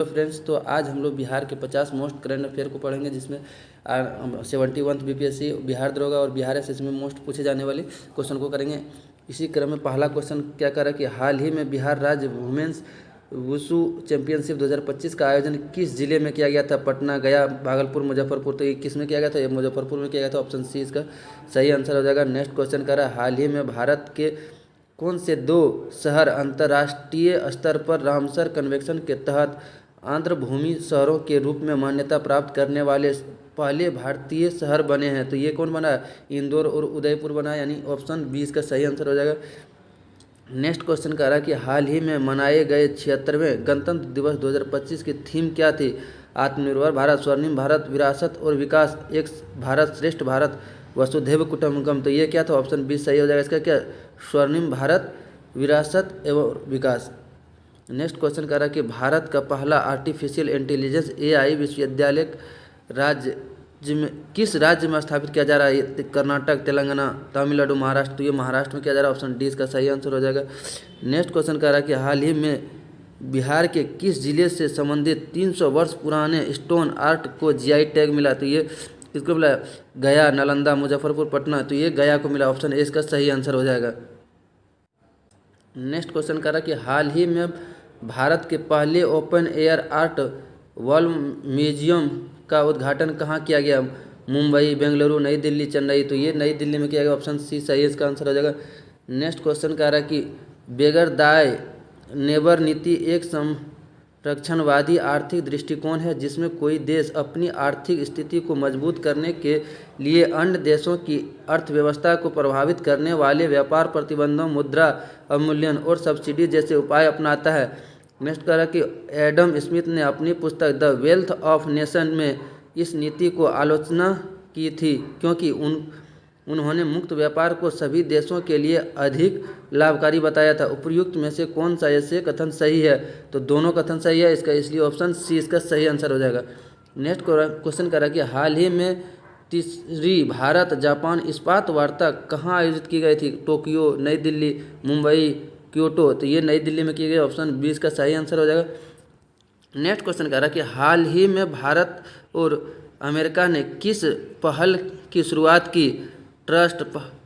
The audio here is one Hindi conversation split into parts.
तो फ्रेंड्स, तो आज हम लोग बिहार के 50 मोस्ट करंट अफेयर को पढ़ेंगे, जिसमें 71 बीपीएससी बिहार दरोगा और बिहार एसएससी में मोस्ट पूछे जाने वाले क्वेश्चन को करेंगे। इसी क्रम में पहला क्वेश्चन क्या करा कि हाल ही में बिहार राज्य वुमेन्स वुशु चैंपियनशिप 2025 का आयोजन किस जिले में किया गया था? पटना, गया, भागलपुर, मुजफ्फरपुर। तो ये किस में किया गया था? ये मुजफ्फरपुर में किया गया था। ऑप्शन सी इसका सही आंसर हो जाएगा। नेक्स्ट क्वेश्चन करा हाल ही में भारत के कौन से 2 शहर अंतर्राष्ट्रीय स्तर पर रामसर कन्वेंशन के तहत आंध्र भूमि शहरों के रूप में मान्यता प्राप्त करने वाले पहले भारतीय शहर बने हैं? तो ये कौन बना? इंदौर और उदयपुर बना, यानी ऑप्शन बी इसका सही आंसर हो जाएगा। नेक्स्ट क्वेश्चन कह रहा है कि हाल ही में मनाए गए 76वें गणतंत्र दिवस 2025 की थीम क्या थी? आत्मनिर्भर भारत, स्वर्णिम भारत, विरासत और विकास, एक भारत श्रेष्ठ भारत, वसुधैव कुटुंबकम। तो ये क्या था? ऑप्शन बी सही हो जाएगा। इसका क्या? स्वर्णिम भारत, विरासत एवं विकास। नेक्स्ट क्वेश्चन कह रहा है कि भारत का पहला आर्टिफिशियल इंटेलिजेंस एआई विश्वविद्यालय किस राज्य में स्थापित किया जा रहा है? कर्नाटक, तेलंगाना, तमिलनाडु, महाराष्ट्र। तो ये महाराष्ट्र में किया जा रहा है। ऑप्शन डी इसका सही आंसर हो जाएगा। नेक्स्ट क्वेश्चन कह रहा है कि हाल ही में बिहार के किस जिले से संबंधित 300 वर्ष पुराने स्टोन आर्ट को जीआई टैग मिला? तो ये किसको मिला? गया, नालंदा, मुजफ्फरपुर, पटना। तो ये गया को मिला। ऑप्शन ए इसका सही आंसर हो जाएगा। नेक्स्ट क्वेश्चन कह रहा है कि हाल ही में भारत के पहले open air art wall museum का उद्घाटन कहाँ किया गया? मुंबई, बेंगलुरु, नई दिल्ली, चेन्नई। तो ये नई दिल्ली में किया गया। ऑप्शन सी सही इसका आंसर हो जाएगा। नेक्स्ट क्वेश्चन कह रहा है कि बेगर दाय नेबर नीति एक संरक्षणवादी आर्थिक दृष्टिकोण है जिसमें कोई देश अपनी आर्थिक स्थिति को मजबूत करने के लिए अन्य देशों की अर्थव्यवस्था को प्रभावित करने वाले व्यापार प्रतिबंधों, मुद्रा अवमूल्यन और सब्सिडी जैसे उपाय अपनाता है। नेक्स्ट कह रहा है कि एडम स्मिथ ने अपनी पुस्तक द वेल्थ ऑफ नेशन में इस नीति को आलोचना की थी क्योंकि उन्होंने मुक्त व्यापार को सभी देशों के लिए अधिक लाभकारी बताया था। उपर्युक्त में से कौन सा ऐसे कथन सही है? तो दोनों कथन सही है इसका, इसलिए ऑप्शन सी इसका सही आंसर हो जाएगा। नेक्स्ट क्वेश्चन कह रहा है कि हाल ही में तीसरी भारत जापान इस्पात वार्ता कहाँ आयोजित की गई थी? टोक्यो, नई दिल्ली, मुंबई, क्योटो। तो ये नई दिल्ली में की गई। ऑप्शन बी इसका सही आंसर हो जाएगा। नेक्स्ट क्वेश्चन कह रहा है कि हाल ही में भारत और अमेरिका ने किस पहल की शुरुआत की? Trust,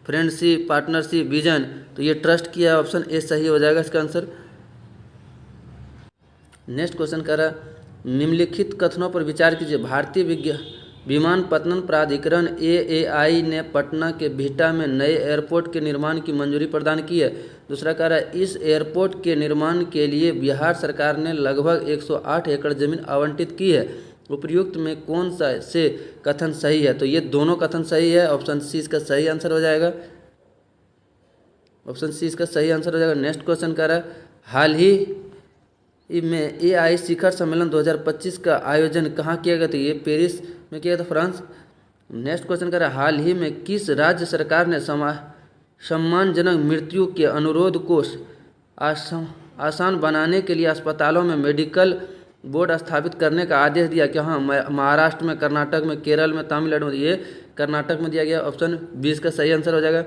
friendship, partnership, vision. तो ये ट्रस्ट किया है। ऑप्शन ए सही हो जाएगा इसका आंसर। नेक्स्ट क्वेश्चन कह रहा है निम्नलिखित कथनों पर विचार कीजिए। भारतीय विमानपत्तन प्राधिकरण एएआई ने पटना के बिहटा में नए एयरपोर्ट के निर्माण की मंजूरी प्रदान की है। दूसरा कह रहा है इस एयरपोर्ट के निर्माण के लिए बिहार सरकार ने लगभग 108 एकड़ जमीन आवंटित की है। उपर्युक्त में कौन सा से कथन सही है? तो ये दोनों कथन सही है। ऑप्शन सी इसका सही आंसर हो जाएगा। ऑप्शन सी इसका सही आंसर हो जाएगा। नेक्स्ट क्वेश्चन कह रहा है हाल ही में एआई शिखर सम्मेलन 2025 का आयोजन कहाँ किया गया था? ये पेरिस में किया था, फ्रांस। नेक्स्ट क्वेश्चन कह रहा है हाल ही में किस राज्य सरकार ने सम्मानजनक मृत्यु के अनुरोध को आसान बनाने के लिए अस्पतालों में मेडिकल बोर्ड स्थापित करने का आदेश दिया? क्या हाँ, महाराष्ट्र में, कर्नाटक में, केरल में, तमिलनाडु में। ये कर्नाटक में दिया गया। ऑप्शन 20 का सही आंसर हो जाएगा।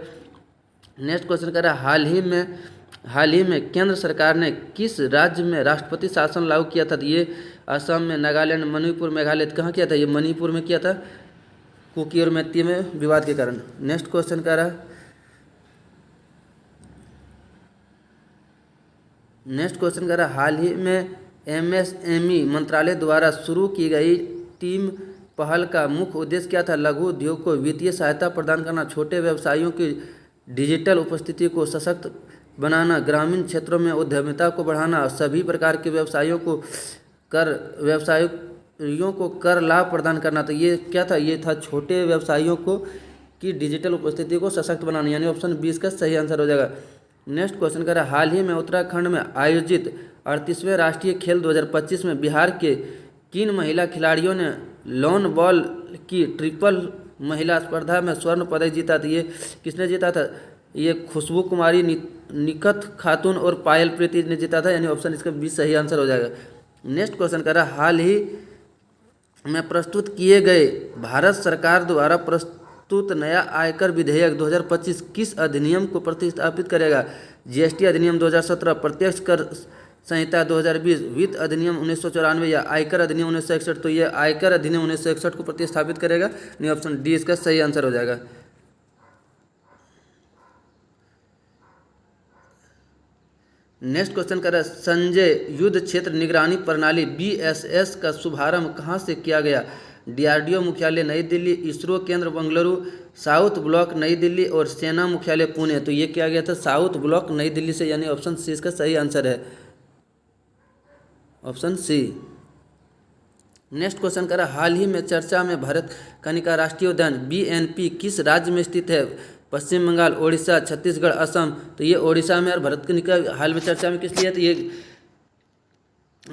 नेक्स्ट क्वेश्चन कह रहा है हाल ही में केंद्र सरकार ने किस राज्य में राष्ट्रपति शासन लागू किया था? तो ये असम में, नागालैंड, मणिपुर, मेघालय। कहाँ किया था? ये मणिपुर में किया था, कुकी और मैती में विवाद के कारण। नेक्स्ट क्वेश्चन कह रहा है हाल ही में एमएसएमई मंत्रालय द्वारा शुरू की गई टीम पहल का मुख्य उद्देश्य क्या था? लघु उद्योग को वित्तीय सहायता प्रदान करना, छोटे व्यवसायियों की डिजिटल उपस्थिति को सशक्त बनाना, ग्रामीण क्षेत्रों में उद्यमिता को बढ़ाना, सभी प्रकार के व्यवसायियों को कर लाभ प्रदान करना। तो ये क्या था? ये था छोटे व्यवसायियों को की डिजिटल उपस्थिति को सशक्त बनाना, यानी ऑप्शन 20 का सही आंसर हो जाएगा। नेक्स्ट क्वेश्चन कह रहा है हाल ही में उत्तराखंड में आयोजित 38वें राष्ट्रीय खेल 2025 में बिहार के किन महिला खिलाड़ियों ने लॉन बॉल की ट्रिपल महिला स्पर्धा में स्वर्ण पदक जीता? तो ये किसने जीता था? ये खुशबू कुमारी, निकत खातून और पायल प्रीति ने जीता था, यानी ऑप्शन इसका 20 सही आंसर हो जाएगा। नेक्स्ट क्वेश्चन कह रहा है हाल ही में प्रस्तुत किए गए भारत सरकार द्वारा प्रस्तुत नया आयकर विधेयक 2025 किस अधिनियम को प्रतिस्थापित करेगा? जीएसटी अधिनियम 2017, प्रत्यक्ष कर संहिता 2020, वित्त अधिनियम 1994 या आयकर अधिनियम 1961। तो ये आयकर अधिनियम 1961 को प्रतिस्थापित करेगा, यानी ऑप्शन डी इसका सही आंसर हो जाएगा। नेक्स्ट क्वेश्चन कर रहा है, संजय युद्ध क्षेत्र निगरानी प्रणाली BSS का शुभारंभ कहाँ से किया गया? DRDO मुख्यालय नई दिल्ली, इसरो केंद्र बेंगलुरु, साउथ ब्लॉक नई दिल्ली और सेना मुख्यालय पुणे। तो ये किया गया था साउथ ब्लॉक नई दिल्ली से, यानी ऑप्शन सी इसका सही आंसर है, ऑप्शन सी। नेक्स्ट क्वेश्चन कर रहा है, हाल ही में चर्चा में भरत कनिका राष्ट्रीय उद्यान BNP किस राज्य में स्थित है? पश्चिम बंगाल, ओडिशा, छत्तीसगढ़, असम। तो ये ओडिशा में और भरत कनिका हाल में चर्चा में किस लिए? तो ये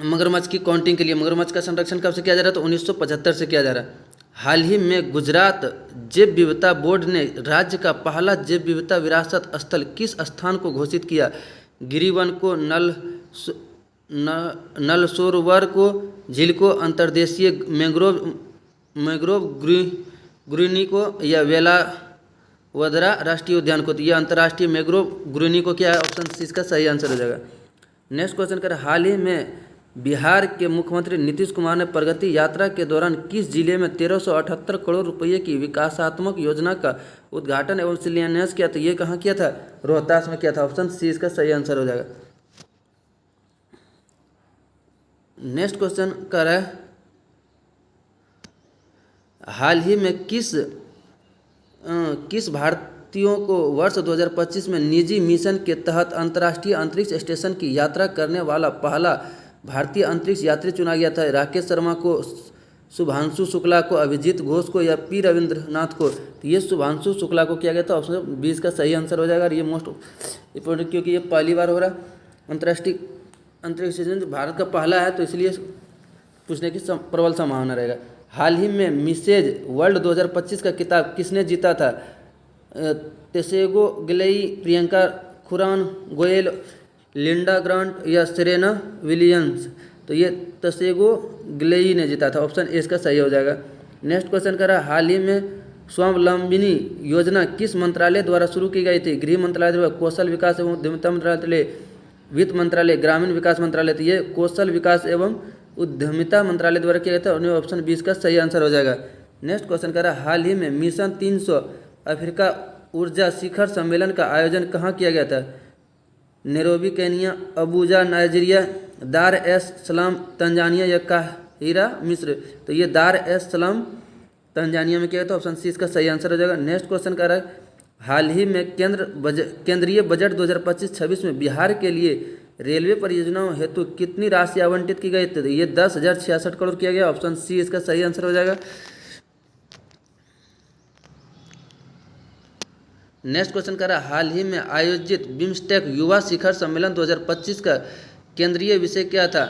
मगरमच्छ की काउंटिंग के लिए। मगरमच्छ का संरक्षण कब से किया जा रहा है? तो 1975 से किया जा रहा है। हाल ही में गुजरात जैव विविधता बोर्ड ने राज्य का पहला जैव विविधता विरासत स्थल किस स्थान को घोषित किया? गिरिवन को, नल सरोवर को, झील को, अंतर्देशीय मैंग्रोव ग्रीनी को या वेलावदरा राष्ट्रीय उद्यान को? तो यह अंतर्राष्ट्रीय मैंग्रोव ग्रीनी को क्या है? ऑप्शन सी इसका सही आंसर हो जाएगा। नेक्स्ट क्वेश्चन कर, हाल ही में बिहार के मुख्यमंत्री नीतीश कुमार ने प्रगति यात्रा के दौरान किस जिले में 1378 करोड़ रुपये की विकासात्मक योजना का उद्घाटन एवं शिलान्यास किया? तो ये कहाँ किया था? रोहतास में किया था, ऑप्शन सी इसका सही आंसर हो जाएगा। नेक्स्ट क्वेश्चन कर रहा है, हाल ही में किस भारतीयों को वर्ष 2025 में निजी मिशन के तहत अंतर्राष्ट्रीय अंतरिक्ष स्टेशन की यात्रा करने वाला पहला भारतीय अंतरिक्ष यात्री चुना गया था? राकेश शर्मा को, शुभांशु शुक्ला को, अभिजीत घोष को या पी रविंद्रनाथ को? तो ये शुभांशु शुक्ला को किया गया था, ऑप्शन 20 का सही आंसर हो जाएगा। और ये मोस्ट इम्पोर्टेंट क्योंकि ये पहली बार हो रहा है अंतर्राष्ट्रीय अंतरिक्ष स्टेशन, भारत का पहला है, तो इसलिए पूछने की प्रबल संभावना रहेगा। हाल ही में मिसेज वर्ल्ड 2025 का खिताब किसने जीता था? तेसेगो गिलई, प्रियंका खुरान, गोयल, लिंडा ग्रांट या सेरेना विलियम्स? तो ये तसेगो गिलई ने जीता था, ऑप्शन ए इसका सही हो जाएगा। नेक्स्ट क्वेश्चन कर रहा है, हाल ही में स्वावलंबिनी योजना किस मंत्रालय द्वारा शुरू की गई थी? गृह मंत्रालय द्वारा, कौशल विकास एवं उद्यमिता मंत्रालय, वित्त मंत्रालय, ग्रामीण विकास मंत्रालय? तो ये कौशल विकास एवं उद्यमिता मंत्रालय द्वारा किया गया था, और ऑप्शन 20 का सही आंसर हो जाएगा। नेक्स्ट क्वेश्चन कर रहा है, हाल ही में मिशन 300 अफ्रीका ऊर्जा शिखर सम्मेलन का आयोजन कहाँ किया गया था? नैरोबी केनिया, अबूजा नाइजीरिया, दार एस सलाम तंजानिया या काहिरा मिस्र? तो ये दार एस सलाम तंजानिया में किया गया था, ऑप्शन सी इसका सही आंसर हो जाएगा। नेक्स्ट क्वेश्चन कर रहा है, हाल ही में केंद्रीय बजट 2025-26 में बिहार के लिए रेलवे परियोजनाओं हेतु कितनी राशि आवंटित की गई? तो ये 10,066 करोड़ किया गया, ऑप्शन सी इसका सही आंसर हो जाएगा। नेक्स्ट क्वेश्चन कर रहा है, हाल ही में आयोजित बिम्स्टेक युवा शिखर सम्मेलन 2025 का केंद्रीय विषय क्या था?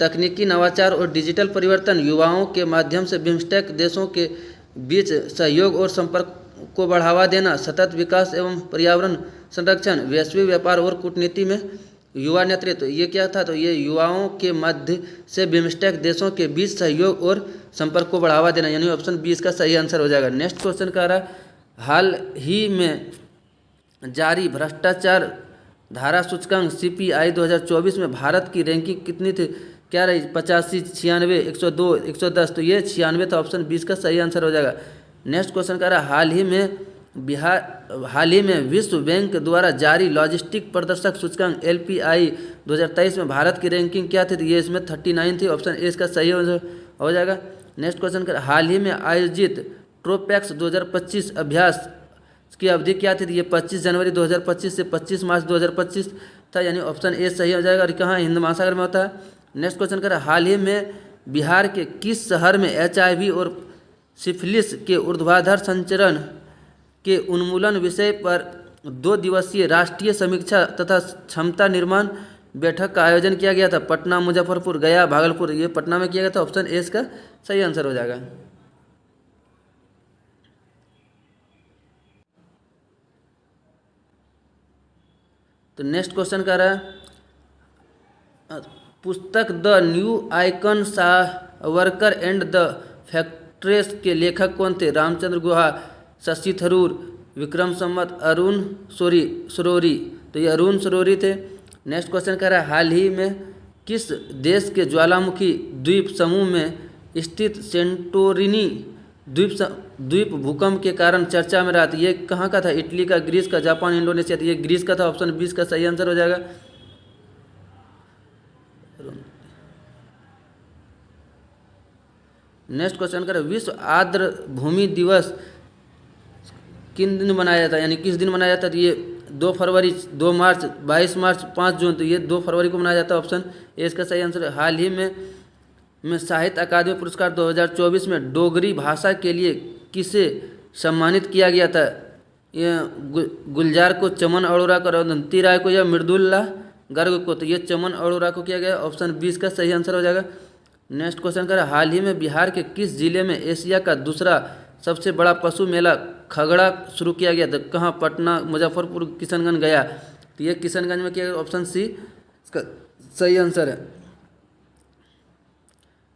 तकनीकी नवाचार और डिजिटल परिवर्तन, युवाओं के माध्यम से बिम्स्टेक देशों के बीच सहयोग और संपर्क को बढ़ावा देना, सतत विकास एवं पर्यावरण संरक्षण, वैश्विक व्यापार और कूटनीति में युवा नेतृत्व? ये क्या था? तो ये युवाओं के मध्य से बिम्स्टेक देशों के बीच सहयोग और संपर्क को बढ़ावा देना, यानी ऑप्शन 20 का सही आंसर हो जाएगा। नेक्स्ट क्वेश्चन कह रहा है, हाल ही में जारी भ्रष्टाचार धारा सूचकांक CPI 2024 में भारत की रैंकिंग कितनी थी? क्या रही? 85, 96, 102, 110? तो ये 96 था, ऑप्शन 20 का सही आंसर हो जाएगा। नेक्स्ट क्वेश्चन कह रहा है, हाल ही में विश्व बैंक द्वारा जारी लॉजिस्टिक प्रदर्शक सूचकांक LPI 2023 में भारत की रैंकिंग क्या थी? तो ये इसमें 39 थी, ऑप्शन ए इसका सही हो जाएगा। नेक्स्ट क्वेश्चन कर, हाल ही में आयोजित ट्रोपैक्स 2025 अभ्यास की अवधि क्या थी? तो ये 25 जनवरी 2025 से 25 मार्च 2025 था, यानी ऑप्शन ए सही हो जाएगा। और कहाँ? हिंद महासागर में होता है। नेक्स्ट क्वेश्चन कर, हाल ही में बिहार के किस शहर में HIV और सिफिलिस के ऊर्ध्वाधर संचरण के उन्मूलन विषय पर 2 दिवसीय राष्ट्रीय समीक्षा तथा क्षमता निर्माण बैठक का आयोजन किया गया था? पटना, मुजफ्फरपुर, गया, भागलपुर? ये पटना में किया गया था, ऑप्शन ए इसका सही आंसर हो जाएगा। तो नेक्स्ट क्वेश्चन कर रहा है, पुस्तक the new icon Savarkar and the facts के लेखक कौन थे? रामचंद्र गुहा, शशि थरूर, विक्रम संवत, अरुण सरोरी? तो ये अरुण सरोरी थे। नेक्स्ट क्वेश्चन कर रहा है, हाल ही में किस देश के ज्वालामुखी द्वीप समूह में स्थित सेंटोरिनी द्वीप भूकंप के कारण चर्चा में रहा था? ये कहाँ का था? इटली का, ग्रीस का, जापान, इंडोनेशिया? तो ये ग्रीस का था। ऑप्शन 20 का सही आंसर हो जाएगा। नेक्स्ट क्वेश्चन करें, विश्व आर्द्र भूमि दिवस किन दिन मनाया जाता है, यानी किस दिन मनाया जाता है? तो ये 2 फरवरी, 2 मार्च, 22 मार्च, 5 जून। तो ये 2 फरवरी को मनाया जाता है। ऑप्शन ए इसका सही आंसर है। हाल ही में साहित्य अकादमी पुरस्कार 2024 में डोगरी भाषा के लिए किसे सम्मानित किया गया था? ये गुलजार को, चमन अरोड़ा को, रवंती राय को या मृदुला गर्ग को? तो ये चमन अरोड़ा को किया गया। ऑप्शन 20 का सही आंसर हो जाएगा। नेक्स्ट क्वेश्चन करें, हाल ही में बिहार के किस जिले में एशिया का दूसरा सबसे बड़ा पशु मेला खगड़ा शुरू किया गया? तो कहाँ? पटना, मुजफ्फरपुर, किशनगंज, गया? तो ये किशनगंज में किया गया। ऑप्शन सी इसका सही आंसर है।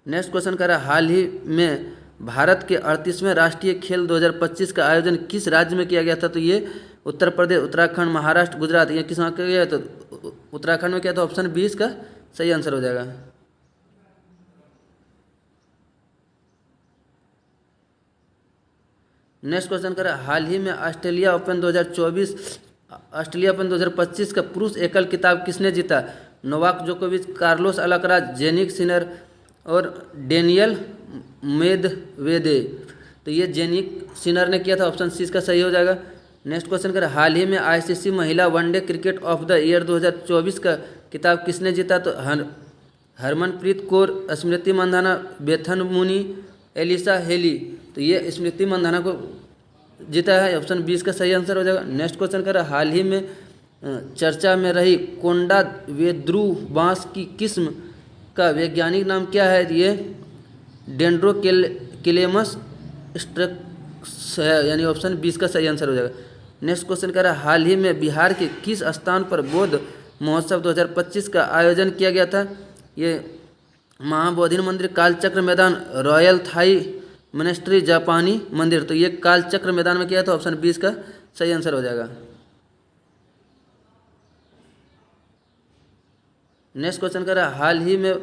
नेक्स्ट क्वेश्चन करें, हाल ही में भारत के 38वें राष्ट्रीय खेल 2025 का आयोजन किस राज्य में किया गया था? तो ये उत्तर प्रदेश, उत्तराखंड, महाराष्ट्र, गुजरात? ये किस वहाँ किया गया? तो उत्तराखंड में किया था। ऑप्शन 20 का सही आंसर हो जाएगा। नेक्स्ट क्वेश्चन करें, हाल ही में ऑस्ट्रेलिया ओपन 2025 का पुरुष एकल खिताब किसने जीता? नोवाक जोकोविच, कार्लोस अल्काराज, जेनिक सिनर और डेनियल मेदवेदेव? तो ये जेनिक सिनर ने किया था। ऑप्शन सी इसका सही हो जाएगा। नेक्स्ट क्वेश्चन करें, हाल ही में आईसीसी महिला one day cricket of the year 2024 का खिताब किसने जीता? तो हरमनप्रीत कौर, स्मृति मंधाना, बेथन मुनी, एलिसा हेली? तो ये स्मृति मंधाना को जीता है। ऑप्शन 20 का सही आंसर हो जाएगा। नेक्स्ट क्वेश्चन करें, हाल ही में चर्चा में रही कोंडा वेद्रू बांस की किस्म का वैज्ञानिक नाम क्या है? ये डेंड्रोकेलेमस स्ट्रक्स है, यानी ऑप्शन 20 का सही आंसर हो जाएगा। नेक्स्ट क्वेश्चन करें, हाल ही में बिहार के किस स्थान पर बौद्ध महोत्सव 2025 का आयोजन किया गया था? ये महाबोधि मंदिर, कालचक्र मैदान, रॉयल थाई मोनेस्ट्री, जापानी मंदिर? तो ये कालचक्र मैदान में किया था। ऑप्शन 20 का सही आंसर हो जाएगा। नेक्स्ट क्वेश्चन करें, हाल ही में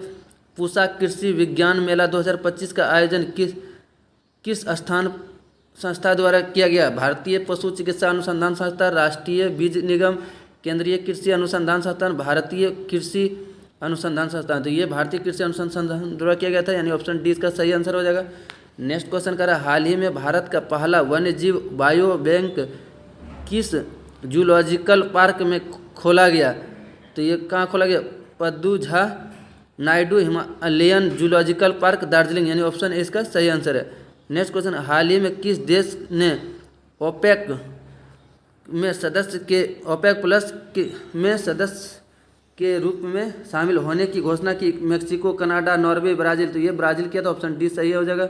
पूसा कृषि विज्ञान मेला 2025 का आयोजन किस संस्था द्वारा किया गया? भारतीय पशु चिकित्सा अनुसंधान संस्थान, राष्ट्रीय बीज निगम, केंद्रीय कृषि अनुसंधान संस्थान, भारतीय कृषि अनुसंधान संस्थान? तो ये भारतीय कृषि अनुसंधान द्वारा किया गया था, यानी ऑप्शन डी इसका सही आंसर हो जाएगा। नेक्स्ट क्वेश्चन करें, हाल ही में भारत का पहला वन्य जीव बायो बैंक किस जूलॉजिकल पार्क में खोला गया? तो ये कहाँ खोला गया? Padmaja Naidu Himalayan zoological park, Darjeeling? यानी ऑप्शन ए इसका सही आंसर है। नेक्स्ट क्वेश्चन, हाल ही में किस देश ने ओपेक प्लस में सदस्य के रूप में शामिल होने की घोषणा की? Mexico, Canada, Norway, Brazil? तो ये ब्राज़ील किया, तो ऑप्शन डी सही हो जाएगा।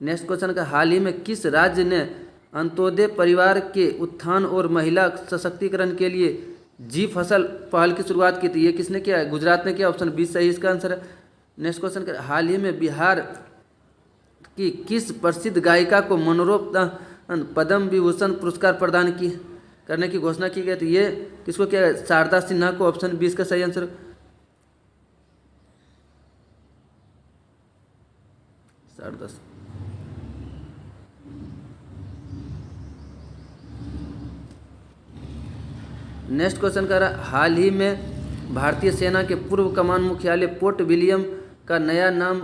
नेक्स्ट क्वेश्चन का, हाल ही में किस राज्य ने अंत्योदय परिवार के उत्थान और महिला सशक्तिकरण के लिए जी फसल पहल की शुरुआत की थी? ये किसने किया है? गुजरात ने किया। ऑप्शन 20 सही इसका आंसर है। नेक्स्ट क्वेश्चन, हाल ही में बिहार की किस प्रसिद्ध गायिका को मनोरम पद्म विभूषण पुरस्कार प्रदान करने की घोषणा की गई? तो ये किसको किया है? शारदा सिन्हा को। ऑप्शन 20 का सही आंसर। शारदा। नेक्स्ट क्वेश्चन कर रहा, हाल ही में भारतीय सेना के पूर्व कमान मुख्यालय पोर्ट विलियम का नया नाम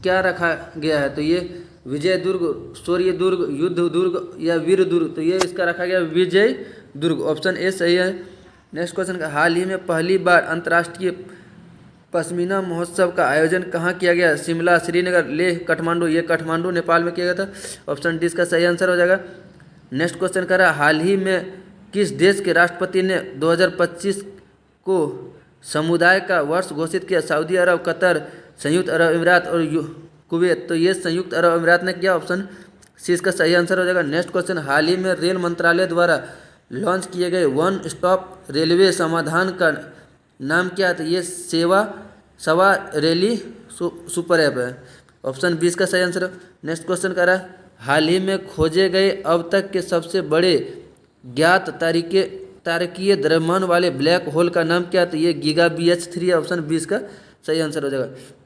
क्या रखा गया है? तो ये विजय दुर्ग, शौर्य दुर्ग, युद्ध दुर्ग या वीर दुर्ग? तो ये इसका रखा गया विजय दुर्ग। ऑप्शन ए सही है। नेक्स्ट क्वेश्चन का, हाल ही में पहली बार अंतर्राष्ट्रीय पश्मीना महोत्सव का आयोजन कहाँ किया गया? शिमला, श्रीनगर, लेह, काठमांडू? ये काठमांडू नेपाल में किया गया था। ऑप्शन डी इसका सही आंसर हो जाएगा। नेक्स्ट क्वेश्चन कर रहा, हाल ही में किस देश के राष्ट्रपति ने 2025 को समुदाय का वर्ष घोषित किया? सऊदी अरब, कतर, संयुक्त अरब अमीरात और कुवैत? तो ये संयुक्त अरब अमीरात ने किया। ऑप्शन सी इसका सही आंसर हो जाएगा। नेक्स्ट क्वेश्चन, हाल ही में रेल मंत्रालय द्वारा लॉन्च किए गए वन स्टॉप रेलवे समाधान का नाम क्या है? तो ये सवा रेली सुपर ऐप है। ऑप्शन 20 का सही आंसर है। नेक्स्ट क्वेश्चन कर रहा है, हाल ही में खोजे गए अब तक के सबसे बड़े ज्ञात तारकीय द्रव्यमान वाले ब्लैक होल का नाम क्या है? तो ये गीगा BH3। ऑप्शन 20 का सही आंसर हो जाएगा।